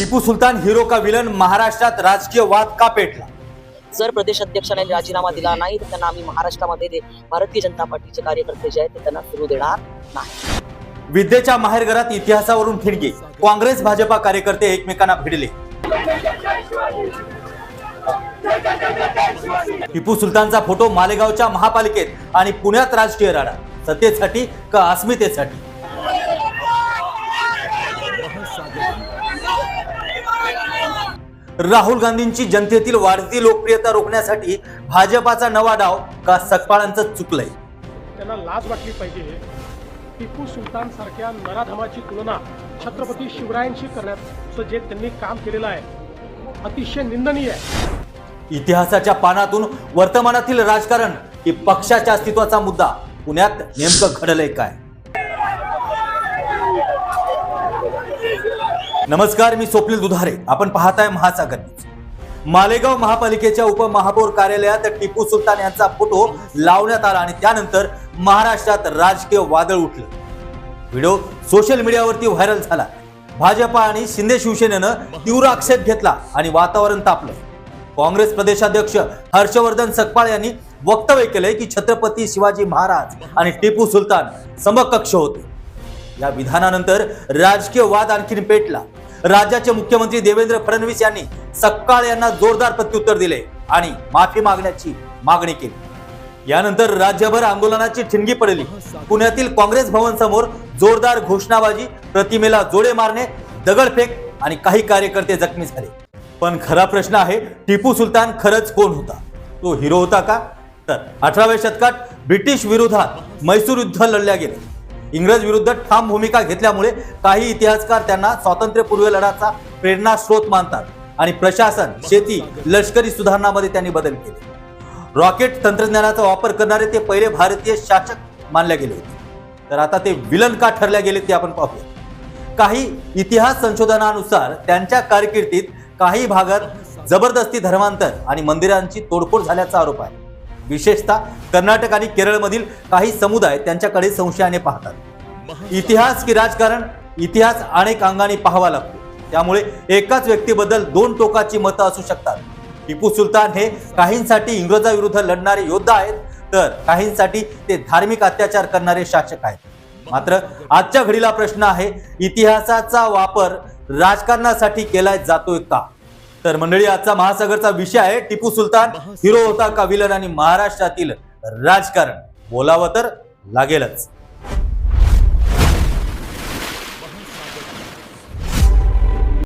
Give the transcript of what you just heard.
Tipu Sultan hero का villain, महाराष्ट्रात राजकीय वाद का पेटला? जर प्रदेश अध्यक्षाने राजीनामा दिला नाही तर त्यांना आम्ही महाराष्ट्रामध्ये भारतीय जनता पार्टीचे कार्यकर्ते जे आहेत ते त्यांना फिरू देणार नाही. विद्येच्या माहेरघरात इतिहासावरून ठिणगी, काँग्रेस भाजपा कार्यकर्ते एकमेकांना भिडले. टिपू सुलतानचा फोटो मालेगावच्या महापालिकेत आणि पुण्यात राजकीय राडा, सत्तेसाठी का अस्मितेसाठी? राहुल गांधींची जनतेतील वाढती लोकप्रियता रोखण्यासाठी भाजपाचा नवा डाव का सकपाळांचं चुकलंय? त्यांना लाज वाटली पाहिजे. टिपू सुलतान सारख्या नराधमाची तुलना छत्रपती शिवरायांशी करण्याचं जे त्यांनी काम केलेलं आहे अतिशय निंदनीय आहे. इतिहासाच्या पानातून वर्तमानातील राजकारण ही पक्षाच्या अस्तित्वाचा मुद्दा. पुण्यात नेमकं घडलंय काय? नमस्कार, मी स्वप्नील दुधारे. आपण पाहताय महासागर न्यूज. मालेगाव महापालिकेच्या उपमहापौर कार्यालयात टिपू सुलतान यांचा फोटो लावण्यात आला आणि त्यानंतर महाराष्ट्रात राजकीय वादळ उठलं. व्हिडिओ सोशल मीडियावरती व्हायरल झाला. भाजपा आणि शिंदे शिवसेनेनं तीव्र आक्षेप घेतला आणि वातावरण तापलं. काँग्रेस प्रदेशाध्यक्ष हर्षवर्धन सकपाळ यांनी वक्तव्य केलंय की छत्रपती शिवाजी महाराज आणि टिपू सुलतान समकक्ष होते. या विधानानंतर राजकीय वाद आणखीन पेटला. राज्याचे मुख्यमंत्री देवेंद्र फडणवीस यांनी सकपाळ यांना जोरदार प्रत्युत्तर दिले आणि माफी मागण्याची मागणी केली. यानंतर राज्यभर आंदोलनाची ठिणगी पडली. पुण्यातील काँग्रेस भवन समोर जोरदार घोषणाबाजी, प्रतिमेला जोडे मारणे, दगडफेक आणि काही कार्यकर्ते जखमी झाले. पण खरा प्रश्न आहे, टिपू सुलतान खरंच कोण होता? तो हिरो होता का? तर 18व्या शतकात ब्रिटिश विरोधात म्हैसूर युद्ध लढल्या गेले. इंग्रज विरुद्ध ठाम भूमिका घेतल्यामुळे काही इतिहासकार त्यांना स्वातंत्र्यपूर्व लढ्याचा प्रेरणा स्रोत मानतात आणि प्रशासन, शेती, लष्करी सुधारणामध्ये त्यांनी बदल केले. रॉकेट तंत्रज्ञानाचा वापर करणारे ते पहिले भारतीय शासक मानले गेले होते. तर आता ते विलन का ठरल्या गेले ते आपण पाहूया. काही इतिहास संशोधनानुसार त्यांच्या कारकिर्दीत काही भागात जबरदस्ती धर्मांतर आणि मंदिरांची तोडफोड झाल्याचा आरोप आहे. विशेषतः कर्नाटक आणि केरळमधील काही समुदाय त्यांच्याकडे संशयाने पाहतात. इतिहास की राजकारण? इतिहास अनेक अंगाने पाहावा लागतो. त्यामुळे एकाच व्यक्तीबद्दल दोन टोकाची मतं असू शकतात. टिपू सुलतान हे काहींसाठी इंग्रजाविरुद्ध लढणारे योद्धा आहेत, तर काहींसाठी ते धार्मिक अत्याचार करणारे शासक आहेत. मात्र आजच्या घडीला प्रश्न आहे, इतिहासाचा वापर राजकारणासाठी केला जातोय का? तर मंडळी, आजचा महासागरचा विषय आहे, टिपू सुलतान हिरो होता का विलन आणि महाराष्ट्रातील राजकारण? बोलावं तर लागेलच.